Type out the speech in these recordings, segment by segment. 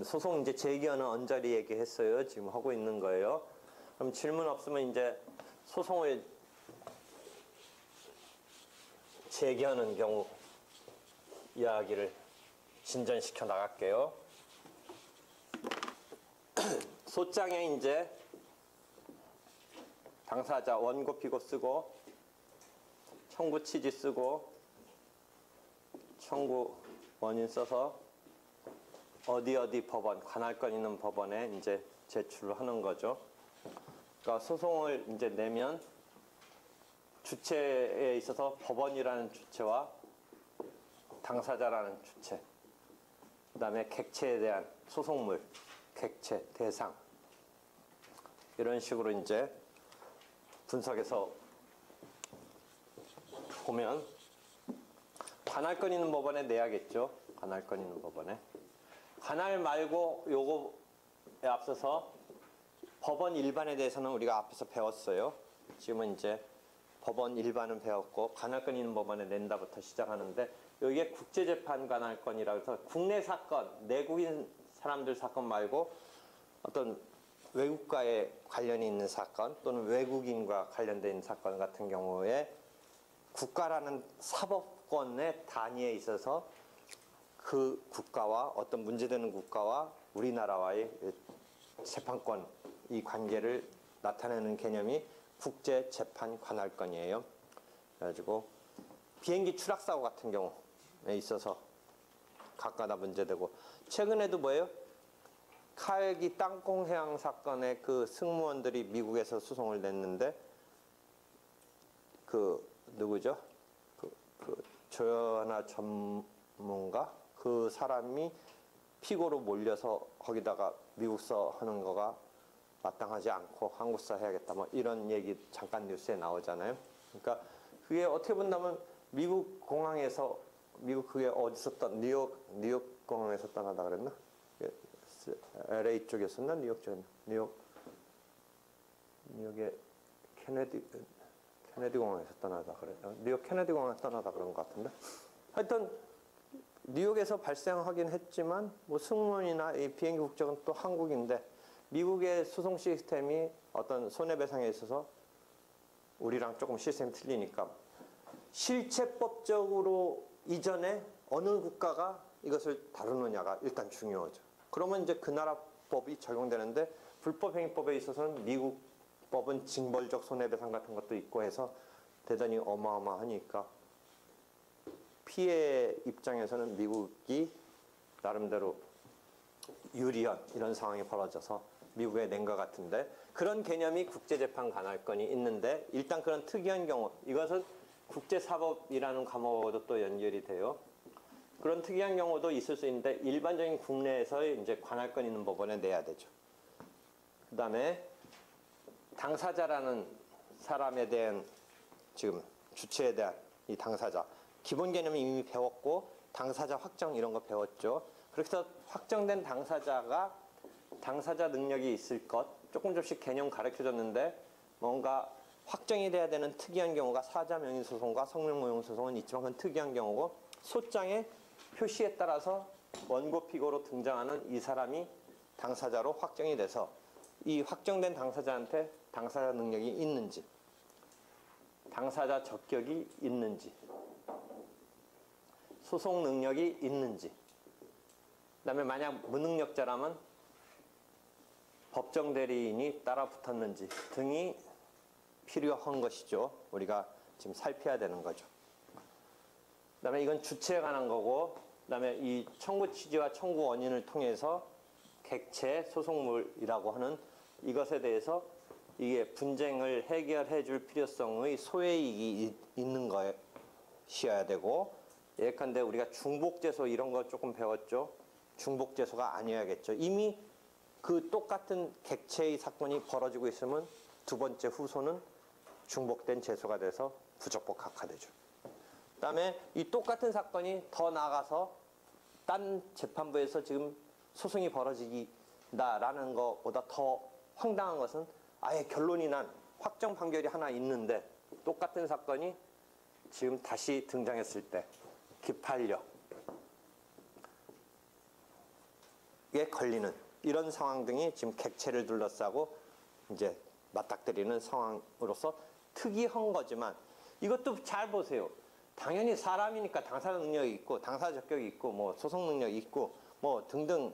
소송 이제 제기하는 언저리 얘기했어요. 지금 하고 있는 거예요. 그럼 질문 없으면 이제 소송을 제기하는 경우 이야기를 진전시켜 나갈게요. 소장에 이제 당사자 원고 피고 쓰고 청구 취지 쓰고 청구 원인 써서 어디 법원, 관할권 있는 법원에 이제 제출을 하는 거죠. 그러니까 소송을 이제 내면 주체에 있어서 법원이라는 주체와 당사자라는 주체, 그 다음에 객체에 대한 소송물, 객체, 대상, 이런 식으로 이제 분석해서 보면 관할권 있는 법원에 내야겠죠. 관할권 있는 법원에. 관할 말고 요거에 앞서서 법원 일반에 대해서는 우리가 앞에서 배웠어요. 지금은 이제 법원 일반은 배웠고 관할권 있는 법원에 낸다부터 시작하는데 여기에 국제재판 관할권이라고 해서 국내 사건, 내국인 사람들 사건 말고 어떤 외국과의 관련이 있는 사건 또는 외국인과 관련된 사건 같은 경우에 국가라는 사법권의 단위에 있어서 그 국가와 어떤 문제되는 국가와 우리나라와의 재판권 이 관계를 나타내는 개념이 국제재판 관할권이에요. 그래가지고 비행기 추락사고 같은 경우에 있어서 각가다 문제되고 최근에도 뭐예요? 카이기 땅콩해양 사건의 그 승무원들이 미국에서 소송을 냈는데 그 누구죠? 그 조연아 전문가 그 사람이 피고로 몰려서 거기다가 미국서 하는 거가 마땅하지 않고 한국서 해야겠다 뭐 이런 얘기 잠깐 뉴스에 나오잖아요. 그러니까 그게 어떻게 본다면 미국 공항에서 미국 그게 어디서 뉴욕 공항에서 떠나다 그랬나? LA 쪽이었었나? 뉴욕 쪽이었나? 뉴욕의 케네디 공항에서 떠나다 그래. 뉴욕 케네디 공항에서 떠나다 그런 것 같은데. 하여튼 뉴욕에서 발생하긴 했지만 뭐 승무원이나 이 비행기 국적은 또 한국인데 미국의 소송 시스템이 어떤 손해배상에 있어서 우리랑 조금 시스템이 틀리니까 실체법적으로 이전에 어느 국가가 이것을 다루느냐가 일단 중요하죠. 그러면 이제 그 나라 법이 적용되는데 불법행위법에 있어서는 미국 법은 징벌적 손해배상 같은 것도 있고 해서 대단히 어마어마하니까 피해 입장에서는 미국이 나름대로 유리한 이런 상황이 벌어져서 미국에 낸 것 같은데 그런 개념이 국제재판 관할권이 있는데 일단 그런 특이한 경우 이것은 국제사법이라는 과목하고도 또 연결이 돼요. 그런 특이한 경우도 있을 수 있는데 일반적인 국내에서의 이제 관할권 있는 법원에 내야 되죠. 그 다음에 당사자라는 사람에 대한 지금 주체에 대한 이 당사자 기본 개념은 이미 배웠고 당사자 확정 이런 거 배웠죠. 그래서 확정된 당사자가 당사자 능력이 있을 것 조금씩 개념 가르쳐줬는데 뭔가 확정이 돼야 되는 특이한 경우가 사자명의소송과 성명무용소송은 있지만 그건 특이한 경우고 소장의 표시에 따라서 원고 피고로 등장하는 이 사람이 당사자로 확정이 돼서 이 확정된 당사자한테 당사자 능력이 있는지 당사자 적격이 있는지 소송 능력이 있는지 그 다음에 만약 무능력자라면 법정 대리인이 따라 붙었는지 등이 필요한 것이죠. 우리가 지금 살펴야 되는 거죠. 그 다음에 이건 주체에 관한 거고 그 다음에 이 청구 취지와 청구 원인을 통해서 객체 소송물이라고 하는 이것에 대해서 이게 분쟁을 해결해 줄 필요성의 소외이익이 있는 것이어야 되고 예컨대 우리가 중복제소 이런 거 조금 배웠죠. 중복제소가 아니어야겠죠. 이미 그 똑같은 객체의 사건이 벌어지고 있으면 두 번째 후소는 중복된 제소가 돼서 부적법 각하되죠. 그 다음에 이 똑같은 사건이 더 나아가서 딴 재판부에서 지금 소송이 벌어지긴다라는 것보다 더 황당한 것은 아예 결론이 난 확정 판결이 하나 있는데 똑같은 사건이 지금 다시 등장했을 때 기판력 걸리는 이런 상황 등이 지금 객체를 둘러싸고 이제 맞닥뜨리는 상황으로서 특이한 거지만 이것도 잘 보세요. 당연히 사람이니까 당사 능력이 있고 당사 적격이 있고 뭐 소송 능력이 있고 뭐 등등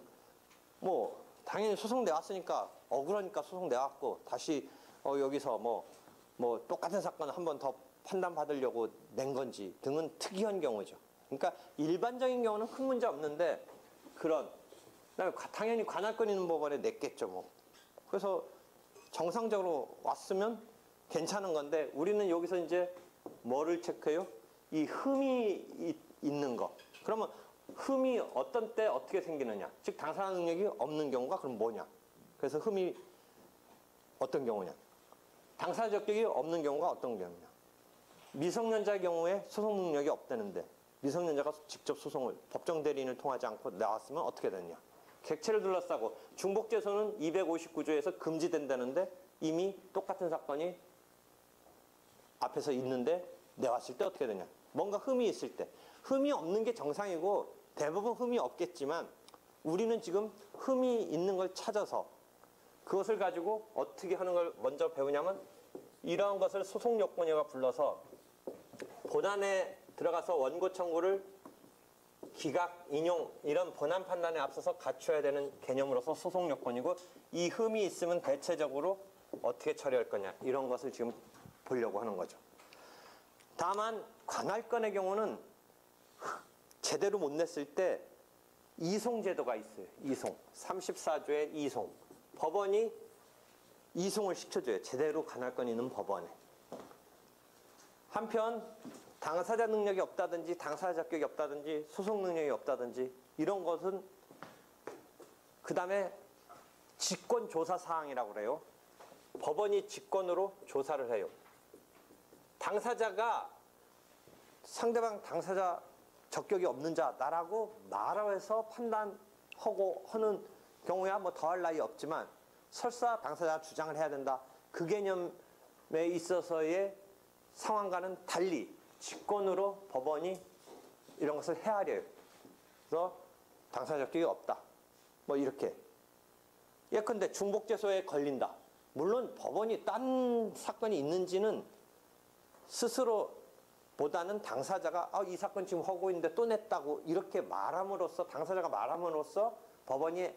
뭐 당연히 소송 내왔으니까 억울하니까 소송 내왔고 다시 여기서 뭐 똑같은 사건을 한 번 더 판단받으려고 낸 건지 등은 특이한 경우죠. 그러니까 일반적인 경우는 큰 문제 없는데 그다음에 당연히 관할권 있는 법원에 냈겠죠 뭐. 그래서 정상적으로 왔으면 괜찮은 건데 우리는 여기서 이제 뭐를 체크해요? 이 흠이 있는 거. 그러면 흠이 어떤 때 어떻게 생기느냐. 즉 당사 능력이 없는 경우가 그럼 뭐냐. 그래서 흠이 어떤 경우냐. 당사 적격이 없는 경우가 어떤 경우냐. 미성년자의 경우에 소송 능력이 없다는데 미성년자가 직접 소송을 법정 대리인을 통하지 않고 나왔으면 어떻게 되느냐. 객체를 둘러싸고 중복재소는 259조에서 금지된다는데 이미 똑같은 사건이 앞에서 있는데 내왔을 때 어떻게 되냐. 뭔가 흠이 있을 때. 흠이 없는 게 정상이고 대부분 흠이 없겠지만 우리는 지금 흠이 있는 걸 찾아서 그것을 가지고 어떻게 하는 걸 먼저 배우냐면 이러한 것을 소송요건이라고 불러서 본안에 들어가서 원고 청구를 기각, 인용 이런 본안 판단에 앞서서 갖춰야 되는 개념으로서 소송요건이고 이 흠이 있으면 대체적으로 어떻게 처리할 거냐 이런 것을 지금 보려고 하는 거죠. 다만 관할권의 경우는 제대로 못 냈을 때 이송제도가 있어요. 이송. 34조의 이송. 법원이 이송을 시켜줘요. 제대로 관할권 있는 법원에. 한편 당사자 능력이 없다든지 당사자 적격이 없다든지 소송 능력이 없다든지 이런 것은 그 다음에 직권조사 사항이라고 그래요. 법원이 직권으로 조사를 해요. 당사자가 상대방 당사자 적격이 없는 자다라고 말해서 판단하고 하는 경우야 뭐 더할 나위 없지만 설사 당사자가 주장을 해야 된다. 그 개념에 있어서의 상황과는 달리 직권으로 법원이 이런 것을 헤아려요. 그래서 당사자 적격이 없다. 뭐 이렇게. 예컨대 중복재소에 걸린다. 물론 법원이 딴 사건이 있는지는 스스로 보다는 당사자가 이 사건 지금 하고 있는데 또 냈다고 이렇게 말함으로써 당사자가 말함으로써 법원이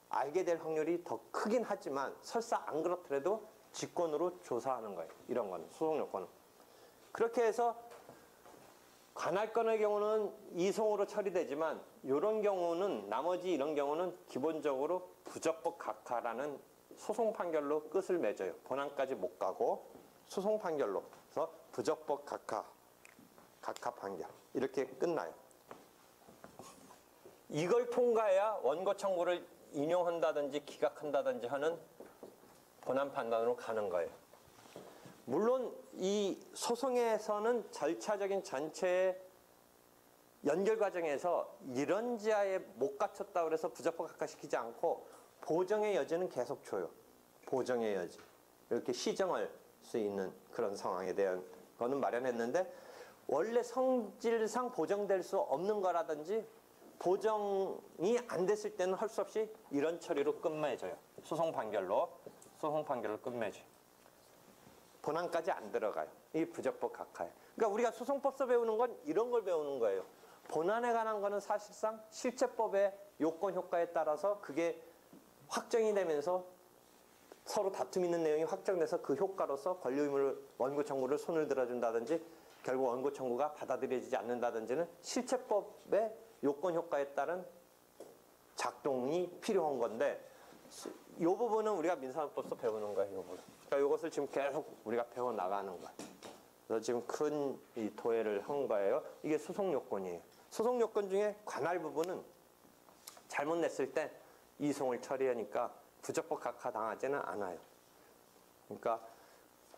알게 될 확률이 더 크긴 하지만 설사 안 그렇더라도 직권으로 조사하는 거예요. 이런 거는 소송요건은. 그렇게 해서 관할권의 경우는 이송으로 처리되지만 이런 경우는 나머지 이런 경우는 기본적으로 부적법 각하라는 소송 판결로 끝을 맺어요. 본안까지 못 가고 소송 판결로. 그래서 부적법 각하 판결 이렇게 끝나요. 이걸 통과해야 원고 청구를 인용한다든지 기각한다든지 하는 본안 판단으로 가는 거예요. 물론 이 소송에서는 절차적인 전체의 연결 과정에서 이런 지하에 못 갖췄다고 해서 부적법 각하시키지 않고 보정의 여지는 계속 줘요. 보정의 여지. 이렇게 시정할 수 있는 그런 상황에 대한 거는 마련했는데 원래 성질상 보정될 수 없는 거라든지 보정이 안 됐을 때는 할 수 없이 이런 처리로 끝맺어요. 소송 판결로 끝맺어요. 본안까지 안 들어가요. 이 부적법 각하에. 그러니까 우리가 소송법서 배우는 건 이런 걸 배우는 거예요. 본안에 관한 거는 사실상 실체법의 요건 효과에 따라서 그게 확정이 되면서 서로 다툼 있는 내용이 확정돼서 그 효과로서 권리의무를 원고 청구를 손을 들어준다든지 결국 원고 청구가 받아들여지지 않는다든지는 실체법의 요건 효과에 따른 작동이 필요한 건데 이 부분은 우리가 민사법서 배우는 거예요. 이 부분. 그러니까 이것을 지금 계속 우리가 배워 나가는 거예요. 그래서 지금 큰 이 도해를 한 거예요. 이게 소송 요건이에요. 소송 요건 중에 관할 부분은 잘못 냈을 때 이송을 처리하니까 부적법 각하 당하지는 않아요. 그러니까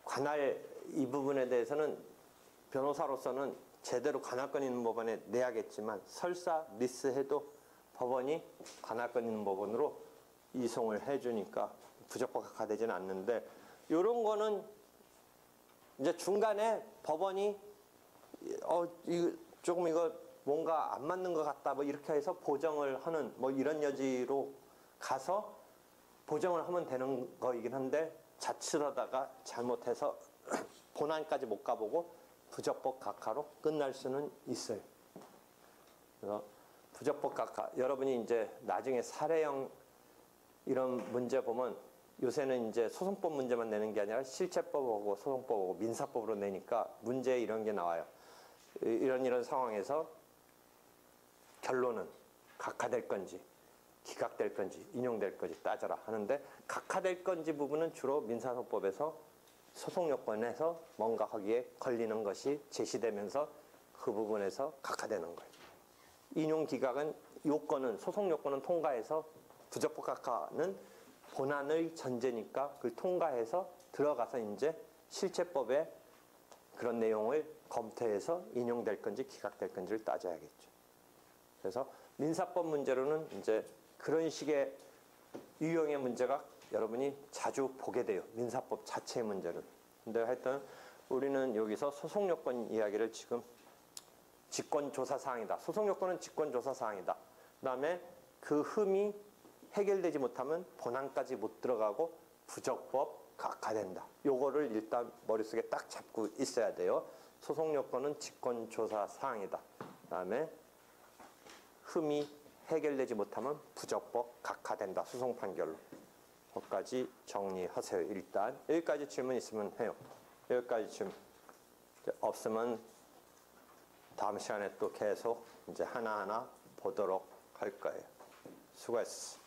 관할 이 부분에 대해서는 변호사로서는 제대로 관할권 있는 법원에 내야겠지만 설사 미스해도 법원이 관할권 있는 법원으로 이송을 해주니까 부적법 각하되지는 않는데 이런 거는 이제 중간에 법원이 조금 이거 뭔가 안 맞는 것 같다 뭐 이렇게 해서 보정을 하는 뭐 이런 여지로 가서 보정을 하면 되는 거이긴 한데 자칫하다가 잘못해서 본안까지 못 가보고 부적법 각하로 끝날 수는 있어요. 그래서 부적법 각하, 여러분이 이제 나중에 사례형 이런 문제 보면 요새는 이제 소송법 문제만 내는 게 아니라 실체법하고 소송법하고 민사법으로 내니까 문제 이런 게 나와요. 이런 상황에서 결론은 각하될 건지 기각될 건지 인용될 건지 따져라 하는데, 각하될 건지 부분은 주로 민사소법에서 소송 요건에서 뭔가 하기에 걸리는 것이 제시되면서 그 부분에서 각하되는 거예요. 인용 기각은 요건은 소송 요건은 통과해서 부적법 각하는 본안의 전제니까 그걸 통과해서 들어가서 이제 실체법에 그런 내용을 검토해서 인용될 건지 기각될 건지를 따져야겠죠. 그래서 민사법 문제로는 이제 그런 식의 유형의 문제가 여러분이 자주 보게 돼요. 민사법 자체의 문제는. 근데 하여튼 우리는 여기서 소송 요건 이야기를 지금 직권조사 사항이다. 소송 요건은 직권조사 사항이다. 그다음에 그 흠이 해결되지 못하면 본안까지 못 들어가고 부적법 각하된다. 요거를 일단 머릿속에 딱 잡고 있어야 돼요. 소송 요건은 직권조사 사항이다. 그다음에 흠이 해결되지 못하면 부적법 각하된다. 소송 판결로. 거기까지 정리하세요. 일단 여기까지 질문 있으면 해요. 여기까지 질문 없으면 다음 시간에 또 계속 이제 하나하나 보도록 할 거예요. 수고했어.